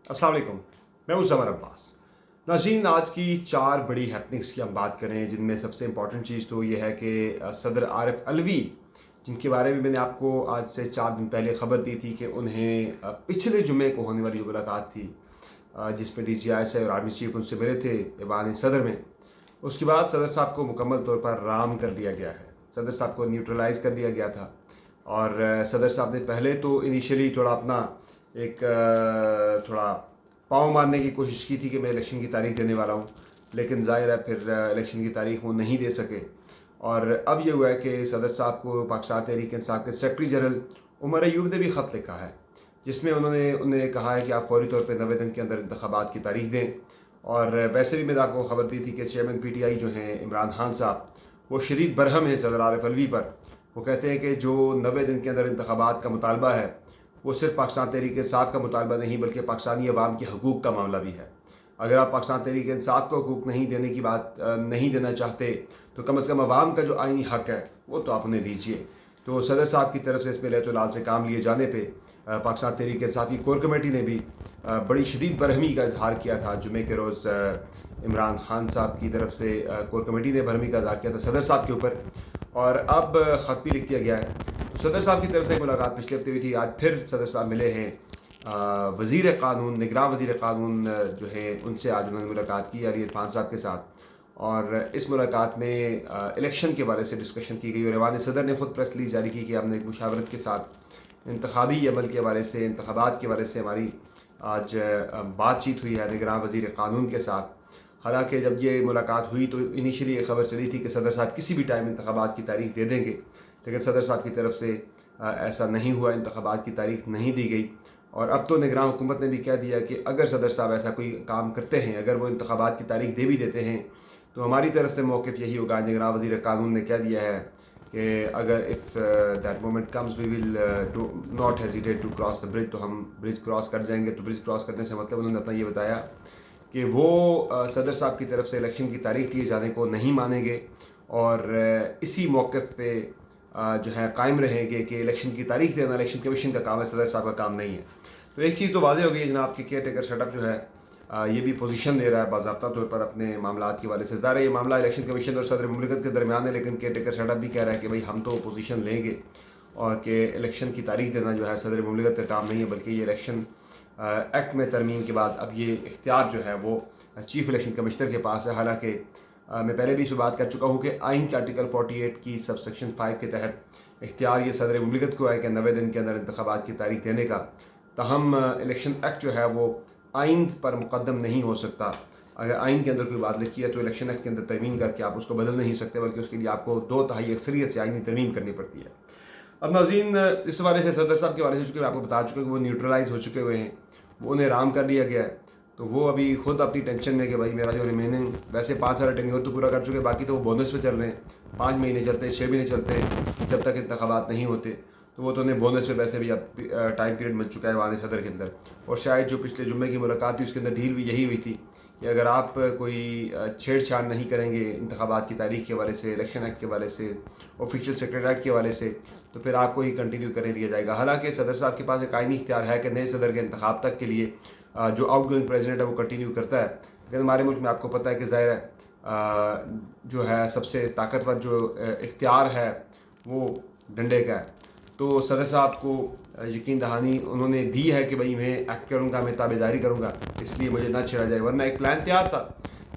अस्सलाम वालेकुम। मैं हूं ज़मर अब्बास। नाज़रीन, आज की 4 बड़ी हैपनिंग्स की हम बात करें, जिनमें सबसे इम्पॉर्टेंट चीज़ तो ये है कि सदर आरिफ अलवी, जिनके बारे में मैंने आपको आज से 4 दिन पहले ख़बर दी थी कि उन्हें पिछले जुमे को होने वाली जो मुलाकात थी, जिसमें DGI और आर्मी चीफ उनसे मिले थे ऐवान सदर में, उसके बाद सदर साहब को मुकम्मल तौर पर राम कर दिया गया है। सदर साहब को न्यूट्रलाइज़ कर दिया गया था और सदर साहब ने पहले तो इनिशियली थोड़ा अपना एक थोड़ा पाँव मारने की कोशिश की थी कि मैं इलेक्शन की तारीख देने वाला हूँ, लेकिन ज़ाहिर है फिर इलेक्शन की तारीख वो नहीं दे सके। और अब ये हुआ है कि सदर साहब को पाकिस्तान तहरीक इंसाफ के सेक्रेटरी जनरल उमर अयूब ने भी ख़त लिखा है, जिसमें उन्होंने उन्हें कहा है कि आप फौरी तौर पर 90 दिन के अंदर इंतखाबात की तारीख दें। और वैसे भी मैंने आपको खबर दी थी कि चेयरमैन PTI जो हैं इमरान खान साहब, वो शदीद बरहम है सदर आरिफ अलवी पर। वो कहते हैं कि जो 90 दिन के अंदर इंतखाबात का मुतालबा है, वो सिर्फ पाकिस्तान तहरीक इंसाफ का मुतालबा नहीं बल्कि पाकिस्तानी अवाम के हकूक़ का मामला भी है। अगर आप पाकिस्तान तहरीक इंसाफ को हकूक़ नहीं देने की बात नहीं देना चाहते, तो कम अज़ कम अवाम का जो आइनी हक़ है वो तो आप उन्हें दीजिए। तो सदर साहब की तरफ से इसमें लैतुलाल से काम लिए जाने पर पाकिस्तान तहरीक इंसाफ की कोर कमेटी ने भी बड़ी शदीद बरहमी का इजहार किया था। जुमे के रोज़ इमरान खान साहब की तरफ से कोर कमेटी ने बरहमी का इजहार किया था सदर साहब के ऊपर, और अब ख़त भी लिख दिया गया है। तो सदर साहब की तरफ से मुलाकात पिछले हफ्ते हुई थी, आज फिर सदर साहब मिले हैं वज़ीर क़ानून, निगरान वज़ीर क़ानून जो है उनसे आज उन्होंने मुलाकात की अली इरफान साहब के साथ। और इस मुलाकात में इलेक्शन के बारे से डिस्कशन की गई और ऐवान सदर ने ख़ुद प्रेस रिलीज़ जारी की कि हमने एक मुशावरत के साथ इंतखाबी अमल के बारे से, इंतखाबात के बारे से हमारी आज बातचीत हुई है निगरान वज़ीर क़ानून के साथ। हालांकि जब ये मुलाकात हुई तो इनिशियली ये खबर चली थी कि सदर साहब किसी भी टाइम इंतखाबात की तारीख दे देंगे, लेकिन सदर साहब की तरफ से ऐसा नहीं हुआ, इंतखाबात की तारीख नहीं दी गई। और अब तो निगरान हुकूमत ने भी कह दिया कि अगर सदर साहब ऐसा कोई काम करते हैं, अगर वो इंतखाबात की तारीख दे भी देते हैं, तो हमारी तरफ से मौक़िफ़ यही होगा। निगरान वज़ीर क़ानून ने कह दिया है कि अगर if that moment comes we will do not hesitate to cross the bridge, तो हम ब्रिज क्रॉस कर जाएंगे। तो ब्रिज क्रॉस करने से मतलब उन्होंने अपना ये बताया कि वो सदर साहब की तरफ से इलेक्शन की तारीख दिए जाने को नहीं मानेंगे और इसी मौक़िफ़ पे जो है कायम रहेंगे कि इलेक्शन की तारीख देना इलेक्शन कमीशन का काम है, सदर साहब का काम नहीं है। तो एक चीज़ तो वाज़ेह हो गई है जनाब कि केयर टेकर सेटअप जो है ये भी पोजीशन ले रहा है बाज़ाब्ता तौर पर अपने मामलात के वाले से। ज़ाहिर है ये मामला इलेक्शन कमीशन और सदर मुमलिकत के दरमियान है, लेकिन केयर टेकर सेटअप भी कह रहा है कि भाई हम तो पोजीशन लेंगे और कि इलेक्शन की तारीख देना जो है सदर मुमलिकत का काम नहीं है, बल्कि ये इलेक्शन एक्ट में तरमीम के बाद अब ये इख्तियार जो है वो चीफ इलेक्शन कमिश्नर के पास है। हालांकि मैं पहले भी इस पर बात कर चुका हूँ कि आइन के आर्टिकल 48 की सबसेक्शन 5 के तहत इख्तियार ये सदर मुमलिकत को है कि 90 दिन के अंदर इंतखाबात की तारीख देने का। तहम इलेक्शन एक्ट जो है वो आइन पर मुकदम नहीं हो सकता। अगर आइन के अंदर कोई बात लिखी है तो इलेक्शन एक्ट के अंदर तरमीम करके आप उसको बदल नहीं सकते, बल्कि उसके लिए आपको 2/3 अक्सरियत से आइनी तरमीम करनी पड़ती है। अब नाज़रीन, इस हवाले से सदर साहब के हवाले से चूँकि मैं आपको बता चुका कि वो न्यूट्रलाइज हो चुके हुए हैं, वो उन्हें राम कर दिया गया है, तो वो अभी खुद अपनी टेंशन में कि भाई मेरा जो रिमेनिंग वैसे 5 साल टेन्योर तो पूरा कर चुके, बाकी तो वो बोनस पे चल रहे हैं। 5 महीने चलते हैं, 6 महीने चलते हैं, जब तक इंतखाबात नहीं होते, तो वो तो उन्हें बोनस पे वैसे भी अब टाइम पीरियड मिल चुका है वान सदर के अंदर। और शायद जो पिछले जुम्मे की मुलाकात थी उसके अंदर डील भी यही हुई थी कि अगर आप कोई छेड़छाड़ नहीं करेंगे इंतखाबात की तारीख के हवाले से, इलेक्शन एक्ट के हवाले से, ऑफिशियल सेक्रेटरीट के हवाले से, तो फिर आपको ही कंटिन्यू करने दिया जाएगा। हालांकि सदर साहब के पास एक आइनी इख्तियार है कि नए सदर के इंतखाब तक के लिए जो आउट गोइंग प्रेजिडेंट है वो कंटिन्यू करता है। लेकिन हमारे मुल्क में आपको पता है कि ज़ाहिर है जो है सबसे ताकतवर जो इख्तियार है वो डंडे का है। तो सदर साहब को यकीन दहानी उन्होंने दी है कि भाई मैं एक्ट करूँगा, मैं ताबेदारी करूँगा, इसलिए मुझे ना छेड़ा जाए। वरना एक प्लान तैयार था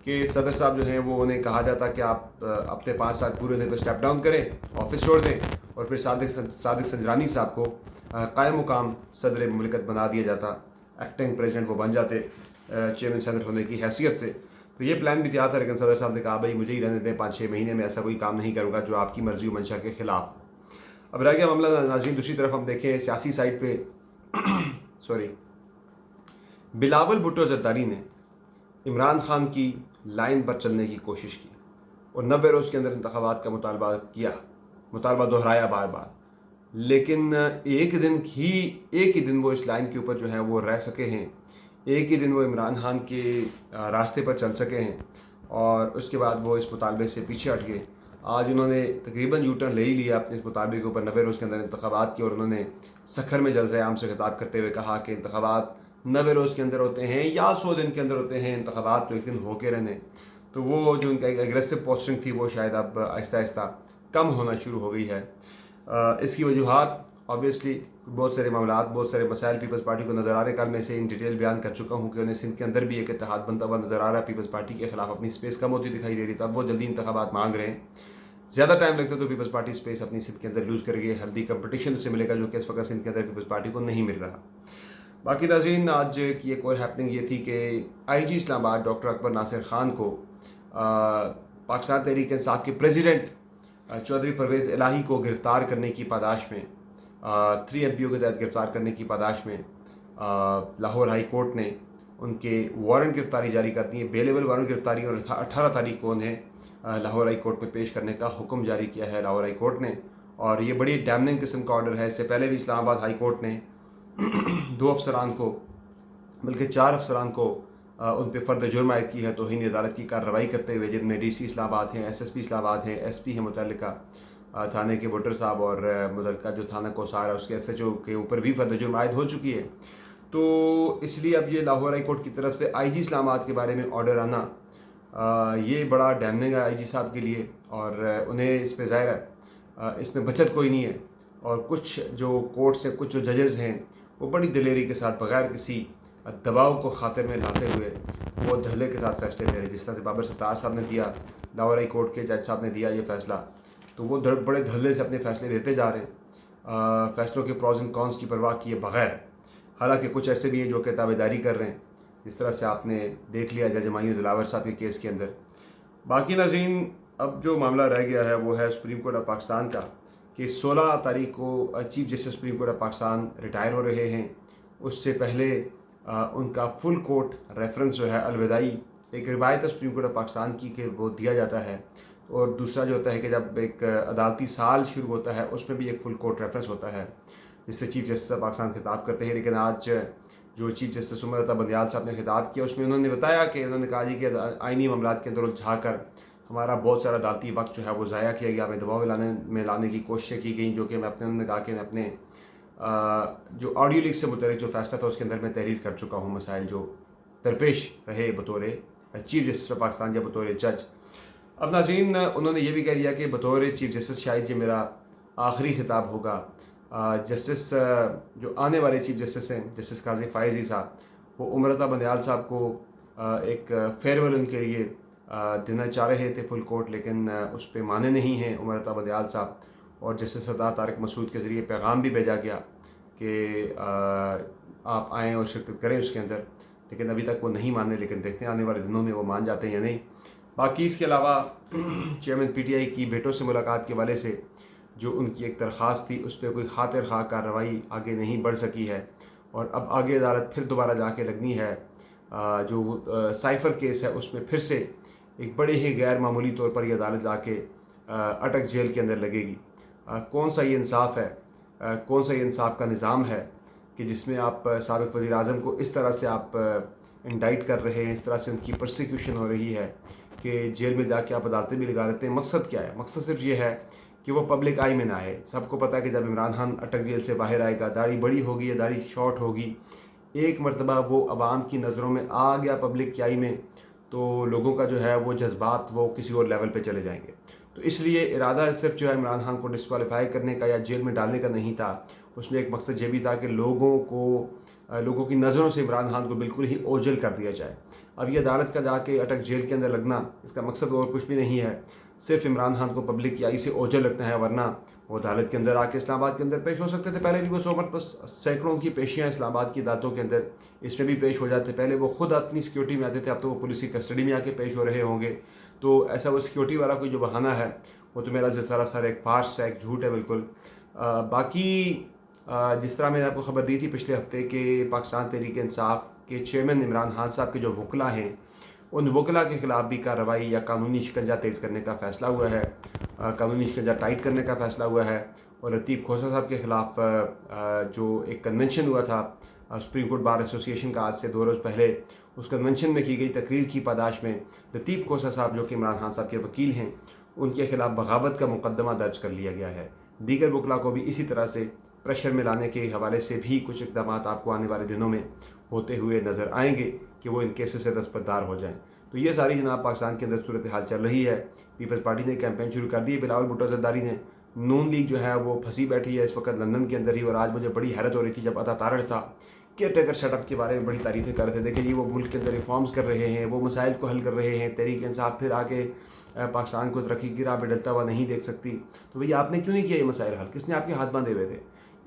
कि सदर साहब जो हैं वो उन्हें कहा जाता कि आप अपने 5 साल पूरे होने पर स्टेप डाउन करें, ऑफिस छोड़ दें, और फिर सादिक संजरानी साहब को कायम मुकाम सदर मुमलिकत बना दिया जाता, एक्टिंग प्रेजिडेंट वो बन जाते चेयरमैन सदर होने की हैसियत से। तो ये प्लान भी तैयार था, लेकिन सदर साहब ने कहा भाई मुझे ही रहने दें, 5-6 महीने में ऐसा कोई काम नहीं करूँगा जो आपकी मर्जी व मंशा के खिलाफ। अब रह गया मामला नाज़रीन, दूसरी तरफ हम देखें सियासी साइड पे सॉरी, बिलावल भुट्टो जरदारी ने इमरान खान की लाइन पर चलने की कोशिश की और 90 रोज़ के अंदर इंतखाबात का मुतालबा दोहराया बार बार, लेकिन एक ही दिन वो इस लाइन के ऊपर जो है वो रह सके हैं, एक ही दिन वो इमरान खान के रास्ते पर चल सके हैं और उसके बाद वो इस मुतालबे से पीछे हट गए। आज उन्होंने तकरीबन यूटर्न ले ही लिया अपने इस मुतालबे के ऊपर 90 रोज़ के अंदर इंतखाबात की, और उन्होंने सखर में जलसे आम से खिताब करते हुए कहा कि इंतखाबात 90 रोज़ के अंदर होते हैं या 100 दिन के अंदर होते हैं, इंतखाबात तो एक दिन हो के रहने, तो वो जो उनका एक एग्रेसिव पोस्टिंग थी वो शायद अब आहिस्ता आहिस्ता कम होना शुरू हो गई है। इसकी वजूहात ऑब्वियसली बहुत सारे मामलात, बहुत सारे मसाइल पीपल्स पार्टी को नज़र आ रहे हैं। कल मैं इसे इन डिटेल बयान कर चुका हूँ कि उन्हें सिंध के अंदर भी एक इत्तेहाद बनता हुआ नज़र आ रहा है, पीपल्स पार्टी के खिलाफ अपनी स्पेस कम होती दिखाई दे रही, तब वो जल्दी इंतखाबात मांग रहे हैं। ज़्यादा टाइम लगता तो पीपल्स पार्टी स्पेस अपनी सिंध के अंदर लूज़ करेगी, हेल्दी कंपटीशन उससे मिलेगा जो कि इस वक्त सिंध के अंदर पीपल्स पार्टी को नहीं मिल रहा। बाकी नाज़रीन, आज की एक और हैपनिंग ये थी कि IG इस्लामाबाद डॉक्टर अकबर नासिर खान को पाकिस्तान तहरीक इंसाफ के प्रेसिडेंट चौधरी परवेज़ इलाही को गिरफ़्तार करने की पादाश में 3 MPO के तहत गिरफ़्तार करने की पादाश में लाहौर हाई कोर्ट ने उनके वारंट गिरफ़्तारी जारी कर दी है। बेलेबल वारंट गिरफ़्तारी और 18 तारीख को उन्हें लाहौर हाई कोर्ट में पेश करने का हुक्म जारी किया है लाहौर हाई कोर्ट ने, और ये बड़ी डैमनिंग किस्म का ऑर्डर है। इससे पहले भी इस्लामाबाद हाई कोर्ट ने 2 अफसरान को, बल्कि 4 अफसरान को उन पर फ़र्द जुर्म आयद की है तौहीन अदालत की कार्रवाई करते हुए, जिनमें DC इस्लामाबाद हैं, SSP इस्लामाबाद हैं, SP हैं मुतल्लिका थाने के बुटर साहब, और मुतल्लिका जो थाना कोसार है उसके SHO के ऊपर भी फ़र्द जुर्म आयद हो चुकी है। तो इसलिए अब ये लाहौर हाई कोर्ट की तरफ से IG इस्लामाबाद के बारे में ऑर्डर आना ये बड़ा डैमनिंग है IG साहब के लिए, और उन्हें इस पर ज़ाहिर है इसमें बचत कोई नहीं है। और कुछ जो कोर्ट से कुछ जो जजेज़ हैं वो बड़ी दिलेरी के साथ बगैर किसी दबाव को खातिर में लाते हुए वो धड़ल्ले के साथ फैसले ले रहे हैं। जिस तरह से बाबर सत्तार साहब ने दिया, लाहौर हाई कोर्ट के जज साहब ने दिया ये फ़ैसला, तो वो बड़े धड़ल्ले से अपने फ़ैसले देते जा रहे हैं, फ़ैसलों के प्रॉज एंड कॉन्स की परवाह किए बगैर। हालांकि कुछ ऐसे भी हैं जो कि ताबेदारी कर रहे हैं, जिस तरह से आपने देख लिया जज मायूद दिलावर साहब के केस के अंदर। बाकी नाज़रीन, अब जो मामला रह गया है वो है सुप्रीम कोर्ट ऑफ पाकिस्तान का, कि 16 तारीख को chief justice supreme court of Pakistan retire हो रहे हैं। उससे पहले उनका फुल कोर्ट रेफरेंस जो है अलविदाई, एक रिवायत है सुप्रीम कोर्ट ऑफ पाकिस्तान की कि वो दिया जाता है, और दूसरा जो होता है कि जब एक अदालती साल शुरू होता है उसमें भी एक फुल कोर्ट रेफरेंस होता है जिससे चीफ जस्टिस ऑफ पाकिस्तान खिताब करते हैं। लेकिन आज जो चीफ जस्टिस उमर अता बंदियाल साहब ने खिताब किया उसमें उन्होंने बताया कि उन्होंने कहा जी कि आइनी मामलात के अंदर उलझा कर हमारा बहुत सारा अदालती वक्त जो है वो ज़ाया किया गया, हमें दबाव में लाने की कोशिशें की गई, जो कि उन्होंने कहा कि मैं अपने जो ऑडियो लीक से मुतल्लिक जो फैसला था उसके अंदर मैं तहरीर कर चुका हूँ, मसाइल जो दरपेश रहे बतौर चीफ जस्टिस ऑफ पाकिस्तान या बतौर जज। अब नाज़रीन, उन्होंने ये भी कह दिया कि बतौर चीफ जस्टिस शायद ये मेरा आखिरी खिताब होगा। जस्टिस जो आने वाले चीफ जस्टिस हैं, जस्टिस काजी फायज़ी साहब, वो उमर अता बंदियाल साहब को एक फेयरवेल उनके लिए देना चाह रहे थे फुल कोर्ट, लेकिन उस पर माने नहीं हैं उमर अता बंदियाल साहब, और जस्टिस सरदार तारिक मसूद के ज़रिए पैगाम भी भेजा गया कि आप आएँ और शिरकत करें उसके अंदर, लेकिन अभी तक वो नहीं माने। लेकिन देखते हैं आने वाले दिनों में वो मान जाते हैं या नहीं। बाकी इसके अलावा चेयरमैन PTI की बेटों से मुलाकात के वाले से जो उनकी एक दरख्वास्त थी उस पर कोई खातिर खा कार्रवाई आगे नहीं बढ़ सकी है, और अब आगे अदालत फिर दोबारा जाके लगनी है। जो साइफ़र केस है उसमें फिर से एक बड़े ही गैर मामूली तौर पर यह अदालत जाके अटक जेल के अंदर लगेगी। कौन सा ये इंसाफ है, कौन सा ये इंसाफ का निज़ाम है कि जिसमें आप साबिक़ वज़ीर आज़म को इस तरह से आप इंडाइट कर रहे हैं, इस तरह से उनकी प्रोसिक्यूशन हो रही है कि जेल में जाके आप अदालतें भी लगा देते हैं। मकसद क्या है? मकसद सिर्फ ये है कि वो पब्लिक आई में ना आए। सबको पता है कि जब इमरान खान अटक जेल से बाहर आएगा, दाढ़ी बड़ी होगी या दाढ़ी शॉर्ट होगी, एक मरतबा वो आवाम की नज़रों में आ गया पब्लिक की आई में, तो लोगों का जो है वो जज्बात वो किसी और लेवल पे चले जाएंगे। तो इसलिए इरादा सिर्फ जो है इमरान खान को डिस्क्वालीफाई करने का या जेल में डालने का नहीं था, उसमें एक मकसद ये भी था कि लोगों की नज़रों से इमरान खान को बिल्कुल ही ओझल कर दिया जाए। अब ये अदालत का जाके अटक जेल के अंदर लगना, इसका मकसद और कुछ भी नहीं है, सिर्फ इमरान खान को पब्लिक की आई से ओझल लगता है, वरना वो अदालत के अंदर आके इस्लामाबाद के अंदर पेश हो सकते थे। पहले भी वो 100 सैकड़ों की पेशियाँ इस्लामाबाद की अदालतों के अंदर इसमें भी पेश हो जाते। पहले वो खुद अपनी सिक्योरिटी में आते थे, अब तो वो पुलिस की कस्टडी में आके पेश हो रहे होंगे। तो ऐसा वो सिक्योरिटी वाला कोई जो बहाना है वो तो मेरा सरासर एक फार्स है, एक झूठ है बिल्कुल। बाकी जिस तरह मैंने आपको खबर दी थी पिछले हफ्ते के पाकिस्तान तहरीक इंसाफ के चेयरमैन इमरान खान साहब के जो वकला हैं, उन वकला के ख़िलाफ़ भी कार्रवाई या कानूनी शिकंजा तेज़ करने का फ़ैसला हुआ है, कानूनी शिकंजा टाइट करने का फ़ैसला हुआ है। और लतीफ़ खोसा साहब के ख़िलाफ़ जो एक कन्वेंशन हुआ था सुप्रीम कोर्ट बार एसोसिएशन का आज से 2 रोज़ पहले, उस कन्वेंशन में की गई तकरीर की पादाश में लतीफ़ खोसा साहब जो कि इमरान खान साहब के वकील हैं, उनके ख़िलाफ़ बगावत का मुकदमा दर्ज कर लिया गया है। दीगर वकला को भी इसी तरह से प्रेशर में लाने के हवाले से भी कुछ इक़दाम आपको आने वाले दिनों में होते हुए नज़र आएंगे कि वो इन केसेस से दस्तबरदार हो जाएं। तो ये सारी जनाब पाकिस्तान के अंदर सूरत हाल चल रही है। पीपल्स पार्टी ने कैंपेन शुरू कर दी है बिलावल भुट्टो जरदारी ने। नून लीग जो है वो फंसी बैठी है इस वक्त लंदन के अंदर ही। और आज मुझे बड़ी हैरत हो रही थी जब अता तारड़ साहब केयरटेकर सेटअप के बारे में बड़ी तारीफ़ें कर रहे थे। देखिए जी, वो मुल्क के अंदर रिफॉर्म्स कर रहे हैं, वो मसाइल को हल कर रहे हैं। तहरीक इंसाफ फिर आके पाकिस्तान को तरक्की की राह पे डलता हुआ नहीं देख सकती। तो भैया आपने क्यों नहीं किया ये मसाइल हल? किसने आपके हाथ बांधे हुए थे?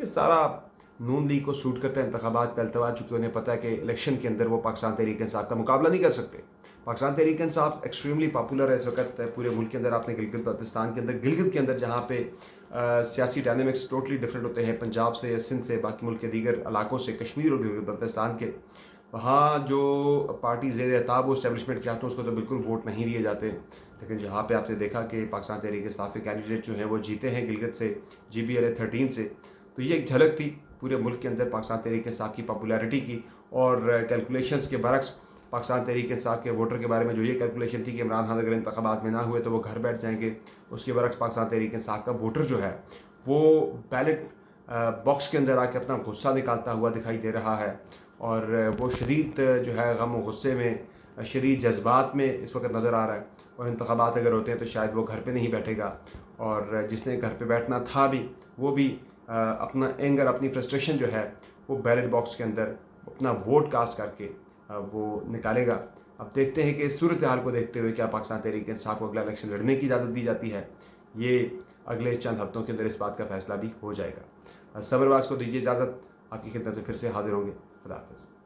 ये सारा नून लीग को सूट करता है। इंतखाबात का अल्तवा, चूँकि उन्हें पता है कि इलेक्शन के अंदर वो पाकिस्तान तहरीक इंसाफ का मुकाबला नहीं कर सकते। पाकिस्तान तहरीक इंसाफ एक्सट्रीमली पॉपुलर है इस वक्त पूरे मुल्क के अंदर। आपने गिलगित बल्तिस्तान के अंदर, गिलगित के अंदर जहाँ पे सियासी डायनेमिक्स टोटली डिफरेंट होते हैं पंजाब से, सिंध से, बाकी मुल्क के दीगर इलाकों से, कश्मीर और गिलगित बल्तिस्तान के, वहाँ जो पार्टी ज़ेर एताब वो इस्टेब्लिशमेंट के हाथों उसको तो बिल्कुल वोट नहीं दिए जाते। लेकिन जहाँ पे आपने देखा कि पाकिस्तान तहरीक इंसाफ के कैंडिडेट जो हैं वो जीते हैं गिलगित से, GBLA 13 से। तो ये एक झलक थी पूरे मुल्क के अंदर पाकिस्तान तहरीक इंसाफ की पॉपुलैरिटी की। और कैलकुलेशंस के बरक्स पाकिस्तान तहरीक इंसाफ के वोटर के बारे में जो ये कैलकुलेशन थी कि इमरान खान अगर इंतखाबात में ना हुए तो वो घर बैठ जाएंगे, उसके बरक्स पाकिस्तान तहरीक इंसाफ का वोटर जो है वो बैलेट बॉक्स के अंदर आके अपना गुस्सा निकालता हुआ दिखाई दे रहा है। और वो शदीद जो है गम और गुस्से में, शदीद जज्बात में इस वक्त नज़र आ रहा है। और इंतखाबात अगर होते हैं तो शायद वो घर पे नहीं बैठेगा। और जिसने घर पे बैठना था भी, वो भी अपना एंगर, अपनी फ्रस्ट्रेशन जो है वो बैलेट बॉक्स के अंदर अपना वोट कास्ट करके वो निकालेगा। अब देखते हैं कि इस सूरत हाल को देखते हुए क्या पाकिस्तान तहरीक इंसाफ को अगला इलेक्शन लड़ने की इजाज़त दी जाती है। ये अगले चंद हफ्तों के अंदर इस बात का फैसला भी हो जाएगा। सब्रवाज को दीजिए इजाज़त, आपकी खिदमत में फिर से हाजिर होंगे। खुदा हाफ़िज़।